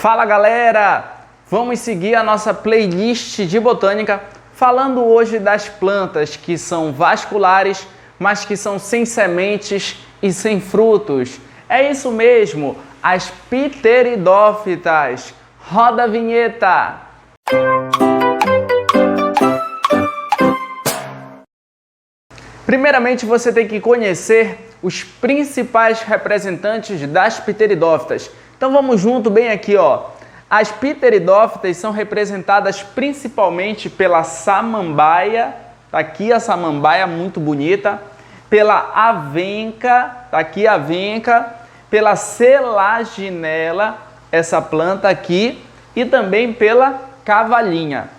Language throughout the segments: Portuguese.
Fala galera! Vamos seguir a nossa playlist de botânica falando hoje das plantas que são vasculares, mas que são sem sementes e sem frutos. É isso mesmo, as pteridófitas. Roda a vinheta! Primeiramente você tem que conhecer os principais representantes das pteridófitas. Então vamos junto bem aqui, ó. As pteridófitas são representadas principalmente pela samambaia, tá aqui a samambaia muito bonita, pela avenca, tá aqui a avenca, pela selaginela, essa planta aqui, e também pela cavalinha.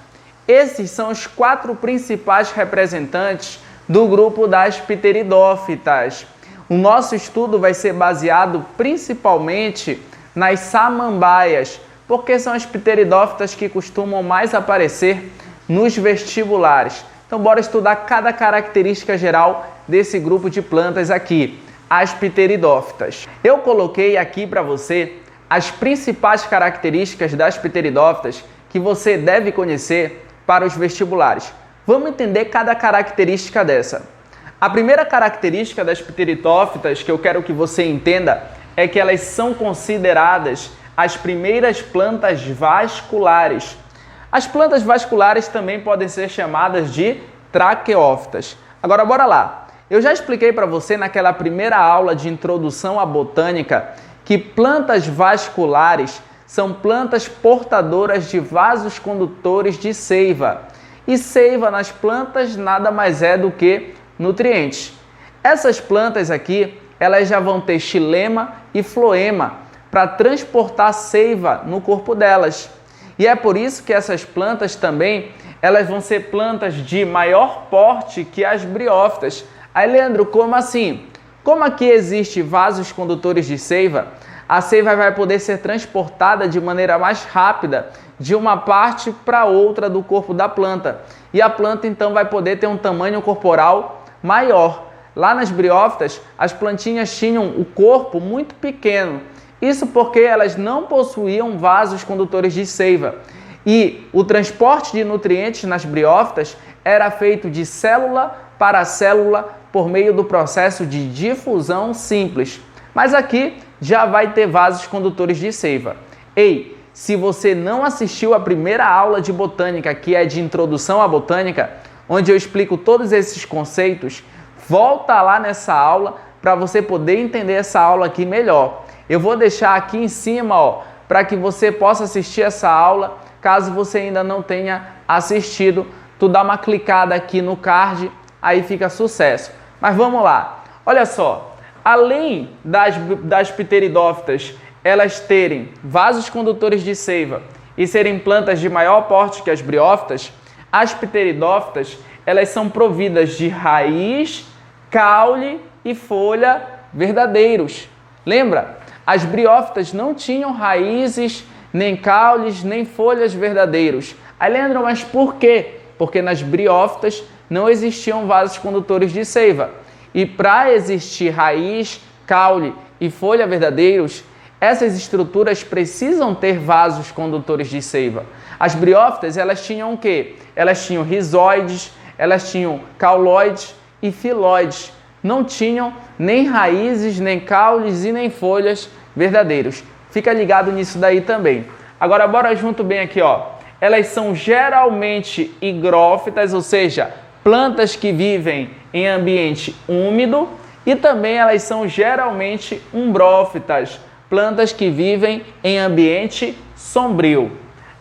Esses são os 4 principais representantes do grupo das pteridófitas. O nosso estudo vai ser baseado principalmente nas samambaias, porque são as pteridófitas que costumam mais aparecer nos vestibulares. Então bora estudar cada característica geral desse grupo de plantas aqui, as pteridófitas. Eu coloquei aqui para você as principais características das pteridófitas que você deve conhecer para os vestibulares. Vamos entender cada característica dessa. A primeira característica das pteridófitas que eu quero que você entenda é que elas são consideradas as primeiras plantas vasculares. As plantas vasculares também podem ser chamadas de traqueófitas. Agora bora lá. Eu já expliquei para você naquela primeira aula de introdução à botânica que plantas vasculares são plantas portadoras de vasos condutores de seiva. E seiva nas plantas nada mais é do que nutrientes. Essas plantas aqui, elas já vão ter xilema e floema para transportar seiva no corpo delas. E é por isso que essas plantas também, elas vão ser plantas de maior porte que as briófitas. Aí, Leandro, como assim? Como aqui existe vasos condutores de seiva, a seiva vai poder ser transportada de maneira mais rápida de uma parte para outra do corpo da planta. E a planta então vai poder ter um tamanho corporal maior. Lá nas briófitas, as plantinhas tinham o corpo muito pequeno. Isso porque elas não possuíam vasos condutores de seiva. E o transporte de nutrientes nas briófitas era feito de célula para célula por meio do processo de difusão simples. Mas aqui já vai ter vasos condutores de seiva. Ei, se você não assistiu a primeira aula de botânica, que é de introdução à botânica, onde eu explico todos esses conceitos, volta lá nessa aula para você poder entender essa aula aqui melhor. Eu vou deixar aqui em cima, ó, para que você possa assistir essa aula, caso você ainda não tenha assistido. Tu dá uma clicada aqui no card, aí fica sucesso. Mas vamos lá. Olha só, além das pteridófitas elas terem vasos condutores de seiva e serem plantas de maior porte que as briófitas, as pteridófitas elas são providas de raiz, caule e folha verdadeiros. Lembra? As briófitas não tinham raízes, nem caules, nem folhas verdadeiros. Aí, Leandro, mas por quê? Porque nas briófitas não existiam vasos condutores de seiva. E para existir raiz, caule e folha verdadeiros, essas estruturas precisam ter vasos condutores de seiva. As briófitas, elas tinham o quê? Elas tinham rizóides, elas tinham cauloides e filóides. Não tinham nem raízes, nem caules e nem folhas verdadeiros. Fica ligado nisso daí também. Agora, bora junto bem aqui, ó. Elas são geralmente higrófitas, ou seja, plantas que vivem em ambiente úmido, e também elas são geralmente umbrófitas, plantas que vivem em ambiente sombrio.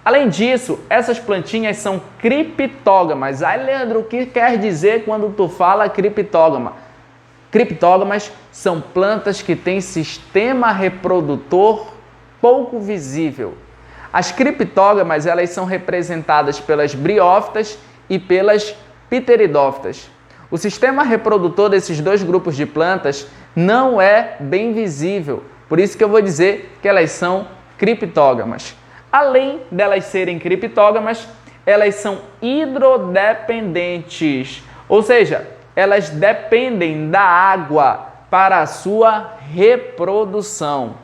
Além disso, essas plantinhas são criptógamas. Ai, Leandro, o que quer dizer quando tu fala criptógama? Criptógamas são plantas que têm sistema reprodutor pouco visível. As criptógamas, elas são representadas pelas briófitas e pelas pteridófitas. O sistema reprodutor desses dois grupos de plantas não é bem visível, por isso que eu vou dizer que elas são criptógamas. Além delas serem criptógamas, elas são hidrodependentes, ou seja, elas dependem da água para a sua reprodução.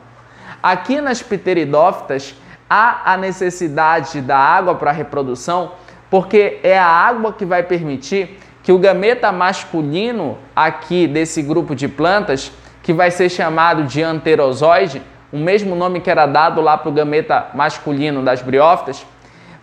Aqui nas pteridófitas, há a necessidade da água para a reprodução, porque é a água que vai permitir que o gameta masculino aqui desse grupo de plantas, que vai ser chamado de anterozoide, o mesmo nome que era dado lá para o gameta masculino das briófitas,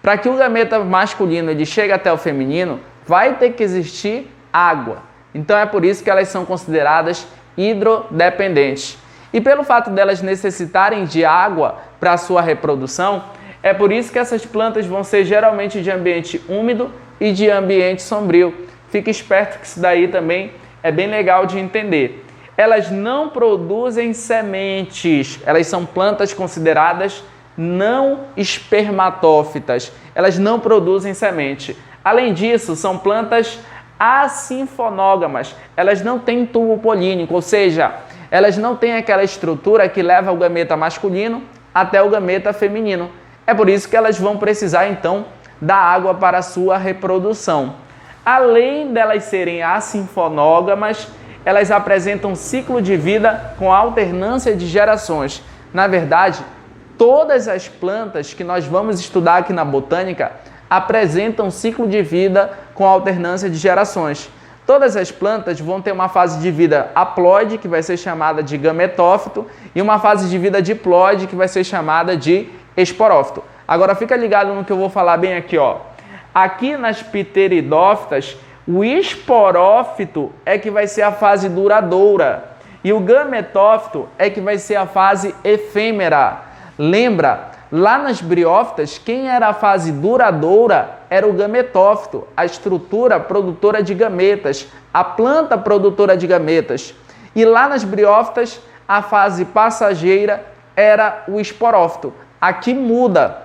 para que o gameta masculino ele chegue até o feminino, vai ter que existir água. Então é por isso que elas são consideradas hidrodependentes. E pelo fato delas necessitarem de água para a sua reprodução, é por isso que essas plantas vão ser geralmente de ambiente úmido e de ambiente sombrio. Fique esperto que isso daí também é bem legal de entender. Elas não produzem sementes, elas são plantas consideradas não espermatófitas, elas não produzem semente. Além disso, são plantas assinfonógamas, elas não têm tubo polínico, ou seja, elas não têm aquela estrutura que leva o gameta masculino até o gameta feminino. É por isso que elas vão precisar, então, da água para a sua reprodução. Além delas serem assinfonógamas, elas apresentam um ciclo de vida com alternância de gerações. Na verdade, todas as plantas que nós vamos estudar aqui na botânica apresentam um ciclo de vida com alternância de gerações. Todas as plantas vão ter uma fase de vida haploide, que vai ser chamada de gametófito, e uma fase de vida diploide, que vai ser chamada de esporófito. Agora fica ligado no que eu vou falar bem aqui, ó. Aqui nas pteridófitas, o esporófito é que vai ser a fase duradoura e o gametófito é que vai ser a fase efêmera. Lembra, lá nas briófitas, quem era a fase duradoura era o gametófito, a estrutura produtora de gametas, a planta produtora de gametas. E lá nas briófitas, a fase passageira era o esporófito. Aqui muda.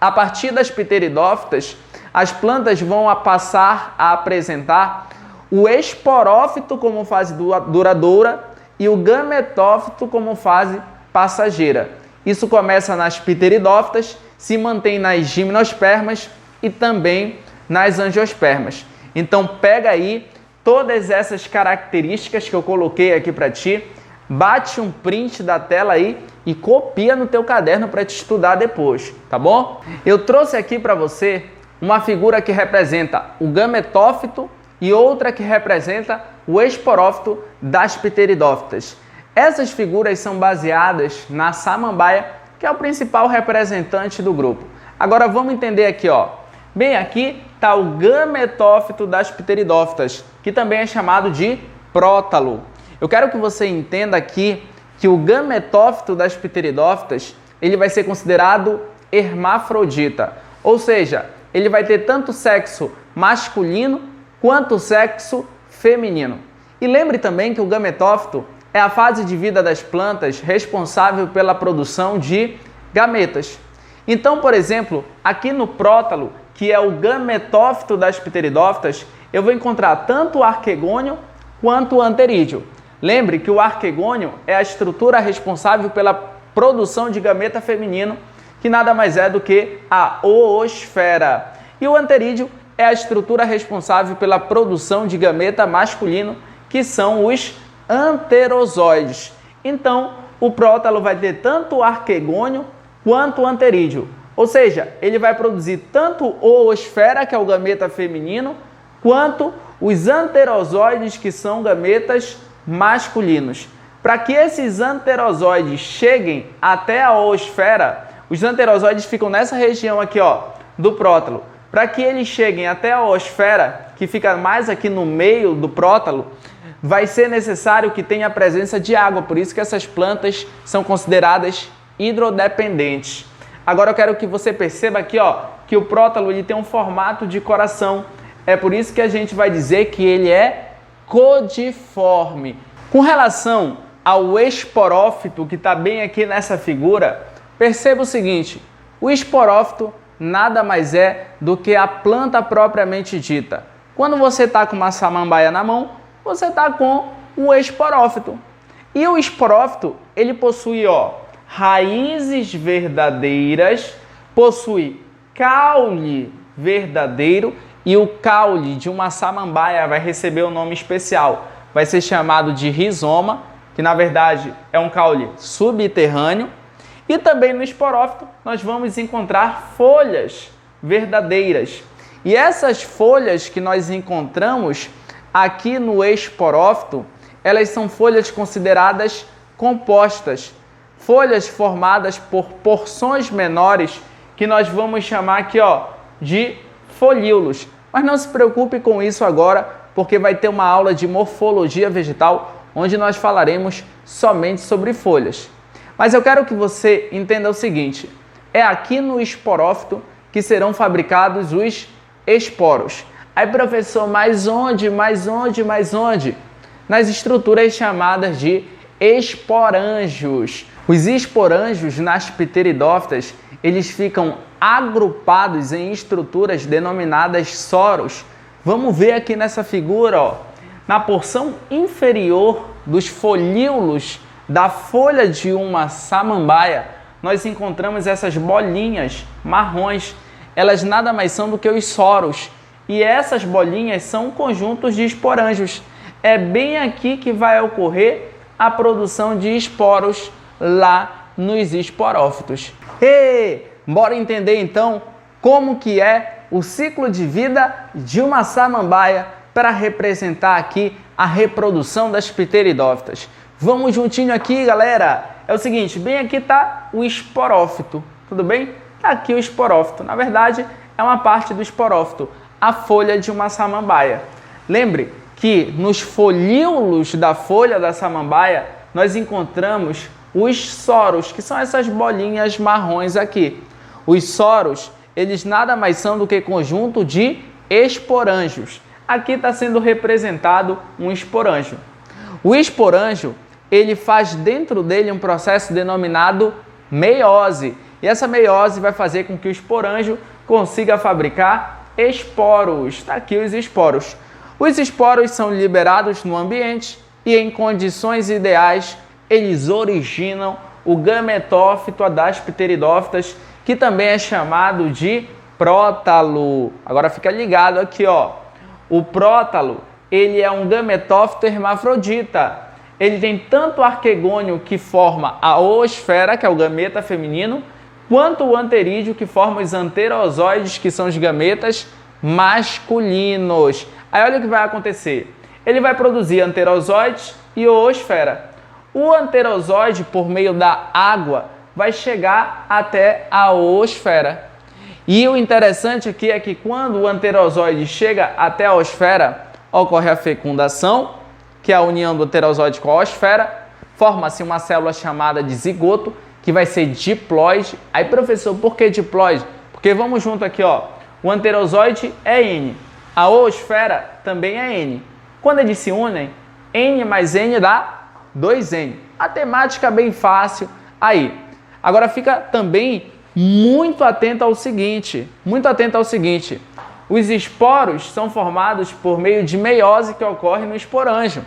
A partir das pteridófitas, as plantas vão passar a apresentar o esporófito como fase duradoura e o gametófito como fase passageira. Isso começa nas pteridófitas, se mantém nas gimnospermas e também nas angiospermas. Então pega aí todas essas características que eu coloquei aqui para ti, bate um print da tela aí e copia no teu caderno para te estudar depois, tá bom? Eu trouxe aqui para você uma figura que representa o gametófito e outra que representa o esporófito das pteridófitas. Essas figuras são baseadas na samambaia, que é o principal representante do grupo. Agora vamos entender aqui, ó. Bem aqui está o gametófito das pteridófitas, que também é chamado de prótalo. Eu quero que você entenda aqui que o gametófito das pteridófitas, ele vai ser considerado hermafrodita, ou seja, ele vai ter tanto sexo masculino quanto sexo feminino. E lembre também que o gametófito é a fase de vida das plantas responsável pela produção de gametas. Então, por exemplo, aqui no prótalo, que é o gametófito das pteridófitas, eu vou encontrar tanto o arquegônio quanto o anterídeo. Lembre que o arquegônio é a estrutura responsável pela produção de gameta feminino, que nada mais é do que a oosfera. E o anterídeo é a estrutura responsável pela produção de gameta masculino, que são os anterozoides. Então, o prótalo vai ter tanto o arquegônio quanto o anterídeo. Ou seja, ele vai produzir tanto oosfera, que é o gameta feminino, quanto os anterozoides, que são gametas masculinos. Para que esses anterozoides cheguem até a oosfera, os anterozoides ficam nessa região aqui, ó, do prótalo. Para que eles cheguem até a oosfera, que fica mais aqui no meio do prótalo, vai ser necessário que tenha a presença de água. Por isso que essas plantas são consideradas hidrodependentes. Agora eu quero que você perceba aqui, ó, que o prótalo ele tem um formato de coração. É por isso que a gente vai dizer que ele é codiforme. Com relação ao esporófito, que está bem aqui nessa figura, perceba o seguinte: o esporófito nada mais é do que a planta propriamente dita. Quando você está com uma samambaia na mão, você está com o esporófito. E o esporófito, ele possui, ó, raízes verdadeiras, possui caule verdadeiro, e o caule de uma samambaia vai receber um nome especial. Vai ser chamado de rizoma, que na verdade é um caule subterrâneo. E também no esporófito nós vamos encontrar folhas verdadeiras. E essas folhas que nós encontramos aqui no esporófito, elas são folhas consideradas compostas, folhas formadas por porções menores que nós vamos chamar aqui de folíolos. Mas não se preocupe com isso agora, porque vai ter uma aula de morfologia vegetal onde nós falaremos somente sobre folhas. Mas eu quero que você entenda o seguinte, é aqui no esporófito que serão fabricados os esporos. Aí, professor, mas onde? Nas estruturas chamadas de esporângios. Os esporângios nas pteridófitas, eles ficam agrupados em estruturas denominadas soros. Vamos ver aqui nessa figura, na porção inferior dos folíolos da folha de uma samambaia, nós encontramos essas bolinhas marrons. Elas nada mais são do que os soros. E essas bolinhas são conjuntos de esporângios. É bem aqui que vai ocorrer a produção de esporos lá nos esporófitos. Bora entender então como que é o ciclo de vida de uma samambaia para representar aqui a reprodução das pteridófitas. Vamos juntinho aqui, galera. É o seguinte, bem aqui está o esporófito, tudo bem? Está aqui o esporófito. Na verdade, é uma parte do esporófito, a folha de uma samambaia. Lembre que nos folíolos da folha da samambaia, nós encontramos os soros, que são essas bolinhas marrons aqui. Os soros, eles nada mais são do que conjunto de esporângios. Aqui está sendo representado um esporângio. O esporângio, ele faz dentro dele um processo denominado meiose. E essa meiose vai fazer com que o esporângio consiga fabricar esporos. Está aqui os esporos. Os esporos são liberados no ambiente e em condições ideais eles originam o gametófito das pteridófitas, que também é chamado de prótalo. Agora fica ligado aqui, O prótalo, ele é um gametófito hermafrodita. Ele tem tanto o arquegônio, que forma a oosfera, que é o gameta feminino, quanto o anterídeo, que forma os anterozóides, que são os gametas masculinos. Aí olha o que vai acontecer. Ele vai produzir anterozóides e oosfera. O anterozóide, por meio da água, vai chegar até a oosfera. E o interessante aqui é que quando o anterozóide chega até a oosfera, ocorre a fecundação, que é a união do anterozóide com a oosfera, forma-se uma célula chamada de zigoto, que vai ser diploide. Aí, professor, por que diploide? Porque vamos junto aqui, o anterozóide é N, a oosfera também é N. Quando eles se unem, N mais N dá 2N. A temática é bem fácil aí. Agora fica também muito atento ao seguinte, os esporos são formados por meio de meiose que ocorre no esporângio.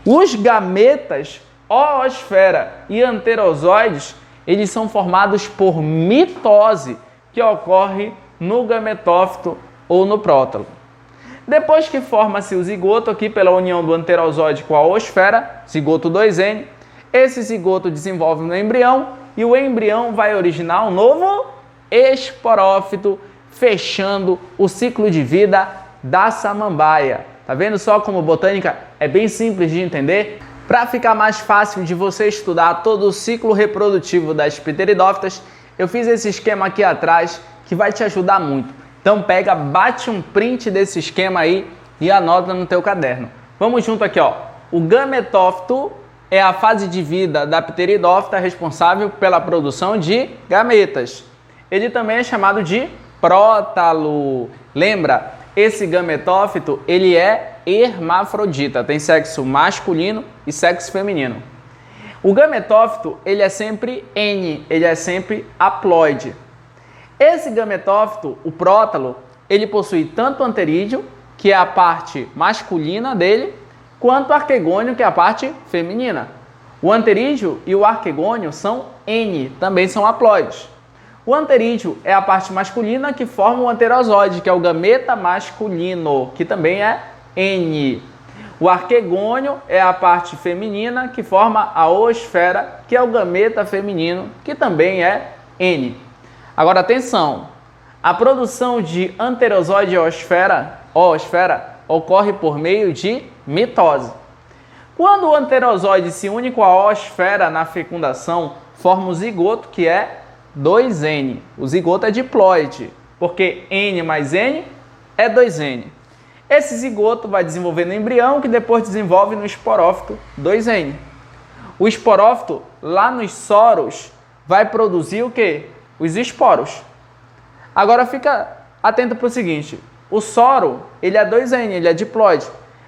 Os gametas, oosfera e anterozóides, eles são formados por mitose que ocorre no gametófito ou no prótalo. Depois que forma-se o zigoto aqui pela união do anterozóide com a oosfera, zigoto 2N, esse zigoto desenvolve no embrião e o embrião vai originar um novo esporófito, fechando o ciclo de vida da samambaia. Tá vendo só como botânica é bem simples de entender? Para ficar mais fácil de você estudar todo o ciclo reprodutivo das pteridófitas, eu fiz esse esquema aqui atrás que vai te ajudar muito. Então pega, bate um print desse esquema aí e anota no teu caderno. Vamos junto aqui, O gametófito é a fase de vida da pteridófita responsável pela produção de gametas. Ele também é chamado de prótalo. Lembra? Esse gametófito, ele é hermafrodita, tem sexo masculino e sexo feminino. O gametófito, ele é sempre N, ele é sempre haploide. Esse gametófito, o prótalo, ele possui tanto o anterídeo, que é a parte masculina dele, quanto o arquegônio, que é a parte feminina. O anterídeo e o arquegônio são N, também são haploides. O anterídeo é a parte masculina que forma o anterozóide, que é o gameta masculino, que também é N. O arquegônio é a parte feminina que forma a oosfera, que é o gameta feminino, que também é N. Agora atenção, a produção de anterozoide e oosfera ocorre por meio de mitose. Quando o anterozoide se une com a oosfera na fecundação, forma o zigoto, que é 2N. O zigoto é diploide, porque N mais N é 2N. Esse zigoto vai desenvolver no embrião, que depois desenvolve no esporófito 2N. O esporófito, lá nos soros, vai produzir o quê? Os esporos. Agora fica atento para o seguinte, o soro, ele é 2N, ele é diploide,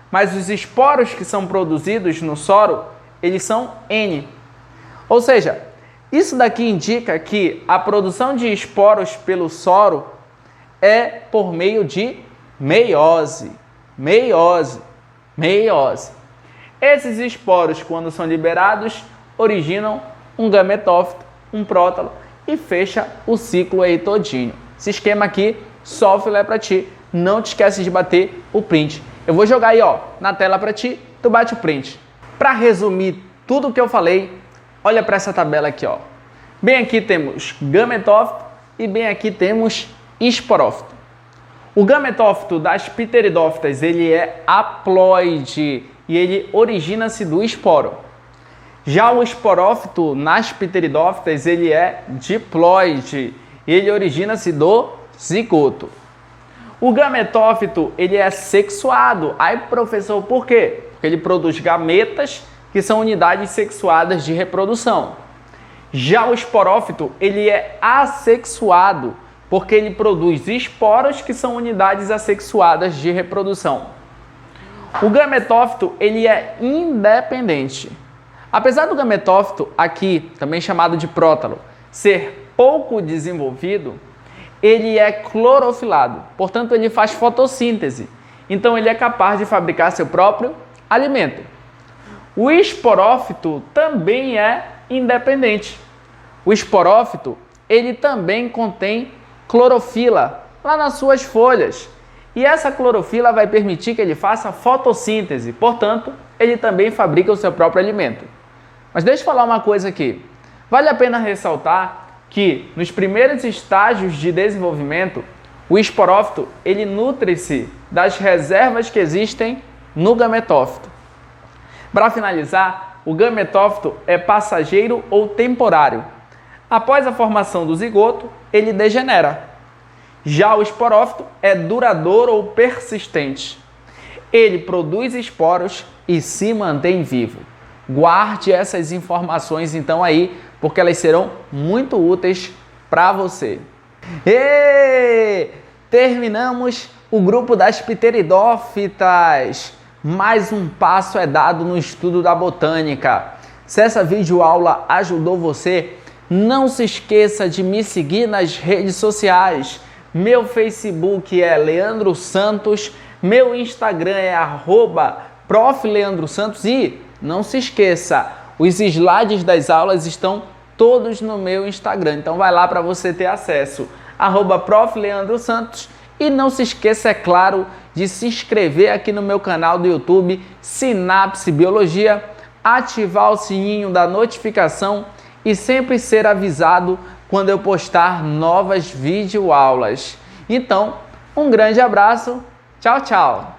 mas os esporos que são produzidos no soro, eles são N. Ou seja, isso daqui indica que a produção de esporos pelo soro é por meio de meiose. Esses esporos, quando são liberados, originam um gametófito, um prótalo e fecha o ciclo aí todinho. Esse esquema aqui, só o filé para ti. Não te esquece de bater o print. Eu vou jogar aí, ó, na tela para ti, tu bate o print. Para resumir tudo o que eu falei, olha para essa tabela aqui, ó. Bem aqui temos gametófito e bem aqui temos esporófito. O gametófito das pteridófitas, ele é haploide e ele origina-se do esporo. Já o esporófito nas pteridófitas, ele é diploide e ele origina-se do zigoto. O gametófito, ele é sexuado. Aí, professor, por quê? Porque ele produz gametas, que são unidades sexuadas de reprodução. Já o esporófito, ele é assexuado, porque ele produz esporos, que são unidades assexuadas de reprodução. O gametófito, ele é independente. Apesar do gametófito, aqui, também chamado de prótalo, ser pouco desenvolvido, ele é clorofilado, portanto ele faz fotossíntese, então ele é capaz de fabricar seu próprio alimento. O esporófito também é independente. O esporófito, ele também contém clorofila lá nas suas folhas, e essa clorofila vai permitir que ele faça fotossíntese, portanto ele também fabrica o seu próprio alimento. Mas deixa eu falar uma coisa aqui, vale a pena ressaltar que nos primeiros estágios de desenvolvimento, o esporófito ele nutre-se das reservas que existem no gametófito. Para finalizar, o gametófito é passageiro ou temporário. Após a formação do zigoto, ele degenera. Já o esporófito é duradouro ou persistente. Ele produz esporos e se mantém vivo. Guarde essas informações então aí, porque elas serão muito úteis para você. E terminamos o grupo das pteridófitas. Mais um passo é dado no estudo da botânica. Se essa videoaula ajudou você, não se esqueça de me seguir nas redes sociais. Meu Facebook é Leandro Santos, meu Instagram é @profleandrosantos e não se esqueça, os slides das aulas estão todos no meu Instagram, então vai lá para você ter acesso, @profleandrosantos, e não se esqueça, é claro, de se inscrever aqui no meu canal do YouTube, Sinapse Biologia, ativar o sininho da notificação e sempre ser avisado quando eu postar novas videoaulas. Então, um grande abraço, tchau, tchau!